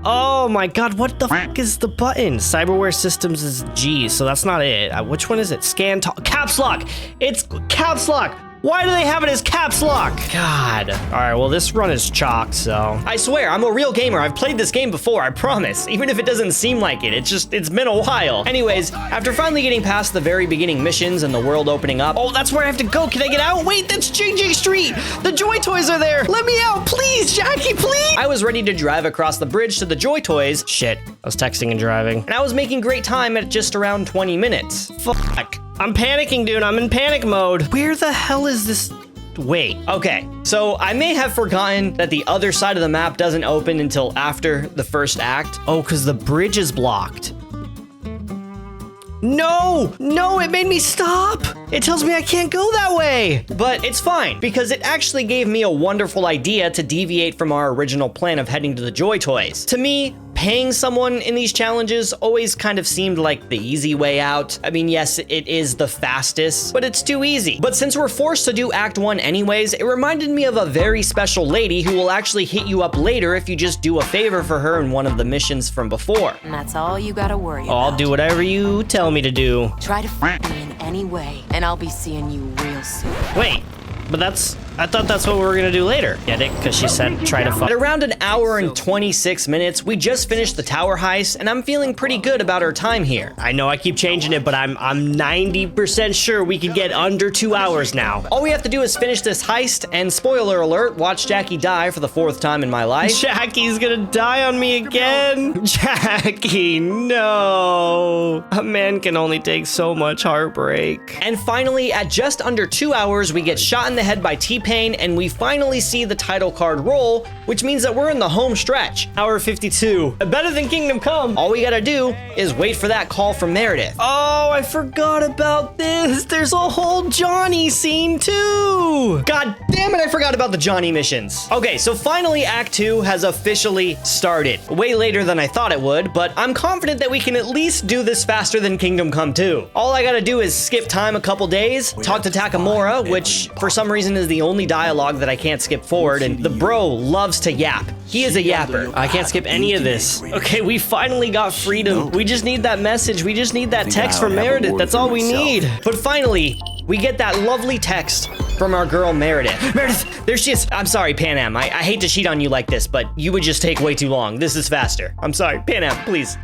Oh my God, what the fuck is the button? Cyberware Systems is G, so that's not it. Which one is it? Scan, caps lock. It's caps lock. Why do they have it as caps lock? God. All right, well, this run is chalked, so. I swear, I'm a real gamer. I've played this game before, I promise. Even if it doesn't seem like it, it's been a while. Anyways, after finally getting past the very beginning missions and the world opening up. Oh, that's where I have to go. Can I get out? Wait, that's JJ Street. The Joy Toys are there. Let me out, please, Jackie, please. I was ready to drive across the bridge to the Joy Toys. Shit, I was texting and driving. And I was making great time at just around 20 minutes. Fuck. I'm panicking, dude. I'm in panic mode. Where the hell is this? Wait, okay. So I may have forgotten that the other side of the map doesn't open until after the first act. Oh, because the bridge is blocked. No, it made me stop. It tells me I can't go that way. But it's fine, because it actually gave me a wonderful idea to deviate from our original plan of heading to the Joy Toys. To me, paying someone in these challenges always kind of seemed like the easy way out. I mean, yes, it is the fastest, but it's too easy. But since we're forced to do Act 1 anyways, it reminded me of a very special lady who will actually hit you up later if you just do a favor for her in one of the missions from before. And that's all you gotta worry about. I'll do whatever you tell me to do. Try to f me in any way, and I'll be seeing you real soon. Wait, but I thought that's what we were gonna do later. Get it? Because she said try to fuck. At around an hour and 26 minutes, we just finished the tower heist, and I'm feeling pretty good about our time here. I know I keep changing it, but I'm 90% sure we could get under 2 hours now. All we have to do is finish this heist, and spoiler alert, watch Jackie die for the 4th time in my life. Jackie's gonna die on me again. Jackie, no. A man can only take so much heartbreak. And finally, at just under 2 hours, we get shot in the head by T-Pain, and we finally see the title card roll, which means that we're in the home stretch. Hour 52. Better than Kingdom Come. All we gotta do is wait for that call from Meredith. Oh, I forgot about this. There's a whole Johnny scene too. God damn it, I forgot about the Johnny missions. Okay, so finally Act 2 has officially started. Way later than I thought it would, but I'm confident that we can at least do this faster than Kingdom Come 2. All I gotta do is skip time a couple days, talk to Takamura, which for some reason is the only dialogue that I can't skip forward, and the bro loves to yap. He is a yapper. I can't skip any of this. Okay, we finally got freedom. We just need that message. We just need that text from Meredith. That's all we need. But finally, we get that lovely text from our girl Meredith. Meredith, there she is. I'm sorry, Pan Am. I hate to cheat on you like this, but you would just take way too long. This is faster. I'm sorry, Pan Am, please.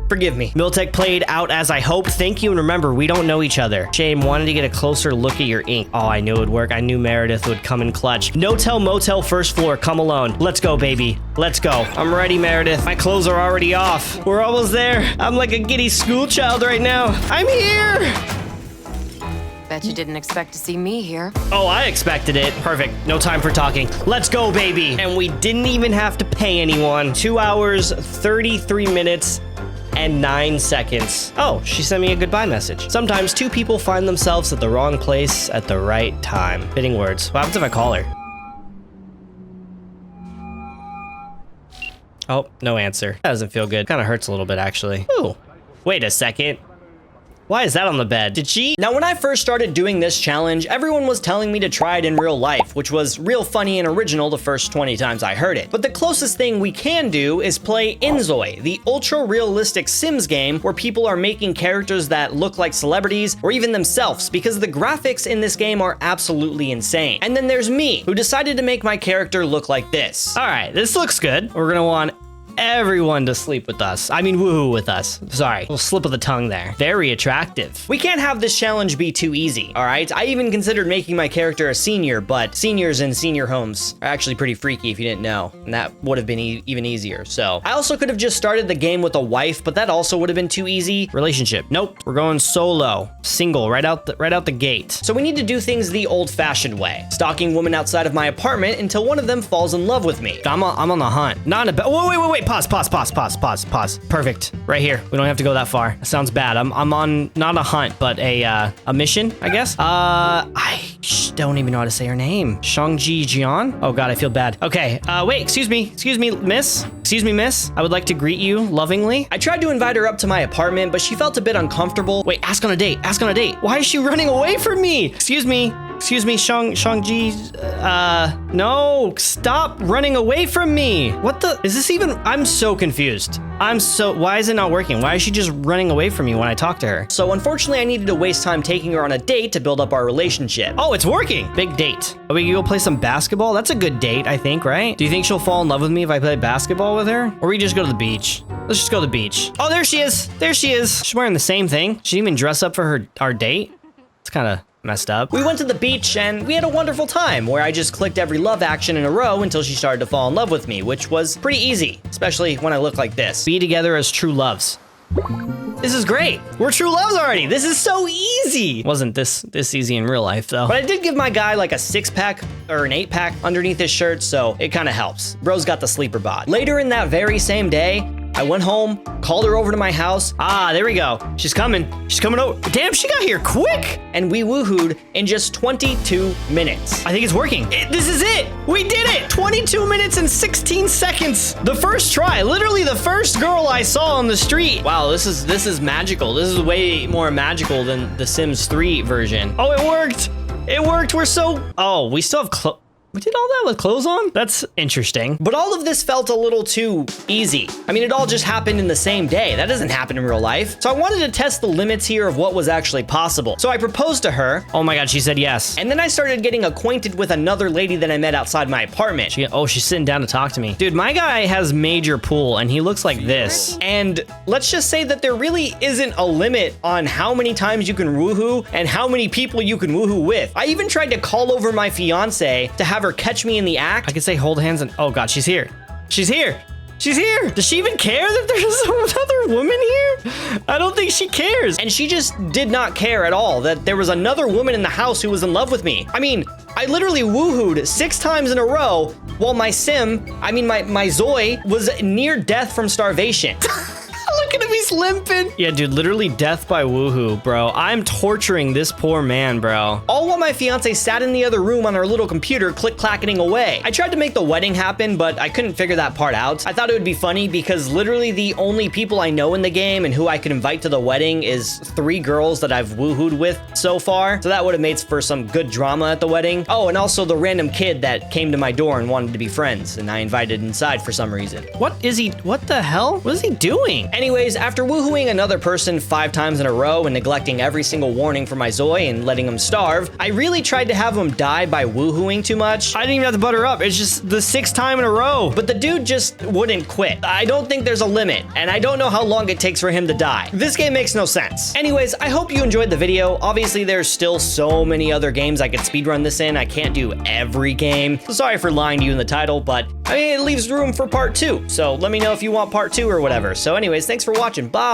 Forgive me. Miltech played out as I hoped. Thank you, and remember, we don't know each other. Shame, wanted to get a closer look at your ink. Oh, I knew it would work. I knew Meredith would come in clutch. No-tell motel, first floor, come alone. Let's go, baby. Let's go. I'm ready, Meredith. My clothes are already off. We're almost there. I'm like a giddy school child right now. I'm here! Bet you didn't expect to see me here. Oh, I expected it. Perfect. No time for talking. Let's go, baby. And we didn't even have to pay anyone. 2 hours, 33 minutes, and 9 seconds. Oh, she sent me a goodbye message. Sometimes two people find themselves at the wrong place at the right time. Fitting words. What happens if I call her? Oh, no answer. That doesn't feel good. Kind of hurts a little bit, actually. Ooh, wait a second. Why is that on the bed? Did she? Now, when I first started doing this challenge, everyone was telling me to try it in real life, which was real funny and original the first 20 times I heard it. But the closest thing we can do is play Inzoi, the ultra-realistic Sims game where people are making characters that look like celebrities or even themselves, because the graphics in this game are absolutely insane. And then there's me, who decided to make my character look like this. All right, this looks good. We're gonna want everyone to sleep with us. I mean, woohoo with us. Sorry, little slip of the tongue there. Very attractive. We can't have this challenge be too easy, all right? I even considered making my character a senior, but seniors in senior homes are actually pretty freaky if you didn't know, and that would have been even easier. So I also could have just started the game with a wife, but that also would have been too easy. Relationship, nope. We're going solo, single, right out the gate. So we need to do things the old-fashioned way, stalking women outside of my apartment until one of them falls in love with me. I'm on the hunt. Not in a bed. Wait. pause. Perfect. Right here. We don't have to go that far. That sounds bad. I'm on not a hunt, but a mission, I guess. I don't even know how to say her name. Shangji Jian? Oh god, I feel bad. Okay, wait, excuse me, miss. Excuse me, miss. I would like to greet you lovingly. I tried to invite her up to my apartment, but she felt a bit uncomfortable. Wait, ask on a date. Why is she running away from me? Excuse me, Shangji. No, stop running away from me. What the? Is this even? I'm so confused. Why is it not working? Why is she just running away from me when I talk to her? So unfortunately, I needed to waste time taking her on a date to build up our relationship. Oh, it's working. Big date. Are we gonna go play some basketball? That's a good date, I think, right? Do you think she'll fall in love with me if I play basketball with her? Or we just go to the beach? Let's just go to the beach. Oh, there she is. She's wearing the same thing. She didn't even dress up for our date. It's kind of messed up. We went to the beach and we had a wonderful time where I just clicked every love action in a row until she started to fall in love with me, which was pretty easy, especially when I look like this. Be together as true loves. This is great. We're true loves already. This is so easy. Wasn't this easy in real life though. But I did give my guy like a 6-pack or an 8-pack underneath his shirt, so it kind of helps. Bro's got the sleeper bod. Later in that very same day, I went home, called her over to my house. Ah, there we go. She's coming over. Damn, she got here quick. And we woohooed in just 22 minutes. I think it's working. This is it. We did it. 22 minutes and 16 seconds. The first try, literally the first girl I saw on the street. Wow, this is magical. This is way more magical than the Sims 3 version. Oh, it worked. We still have we did all that with clothes on? That's interesting. But all of this felt a little too easy. I mean, it all just happened in the same day. That doesn't happen in real life. So I wanted to test the limits here of what was actually possible. So I proposed to her. Oh my God, she said yes. And then I started getting acquainted with another lady that I met outside my apartment. She's sitting down to talk to me. Dude, my guy has major pool and he looks like this. And let's just say that there really isn't a limit on how many times you can woohoo and how many people you can woohoo with. I even tried to call over my fiance to have her catch me in the act. I could say hold hands and, oh God, she's here. Does she even care that there's another woman here? I don't think she cares. And she just did not care at all that there was another woman in the house who was in love with me. I mean, I literally woohooed 6 times in a row while my Zoe was near death from starvation. Look at him, he's limping. Yeah, dude, literally death by woohoo, bro. I'm torturing this poor man, bro. All while my fiance sat in the other room on her little computer, click-clacketing away. I tried to make the wedding happen, but I couldn't figure that part out. I thought it would be funny because literally the only people I know in the game and who I could invite to the wedding is 3 girls that I've woohooed with so far. So that would have made for some good drama at the wedding. Oh, and also the random kid that came to my door and wanted to be friends, and I invited inside for some reason. What the hell? What is he doing? Anyways, after woohooing another person 5 times in a row and neglecting every single warning for my Zoe and letting him starve, I really tried to have him die by woohooing too much. I didn't even have to butter up. It's just the 6th time in a row. But the dude just wouldn't quit. I don't think there's a limit, and I don't know how long it takes for him to die. This game makes no sense. Anyways, I hope you enjoyed the video. Obviously, there's still so many other games I could speedrun this in. I can't do every game. So sorry for lying to you in the title, but I mean, it leaves room for part 2. So let me know if you want part 2 or whatever. So anyways, thanks for watching. Bye.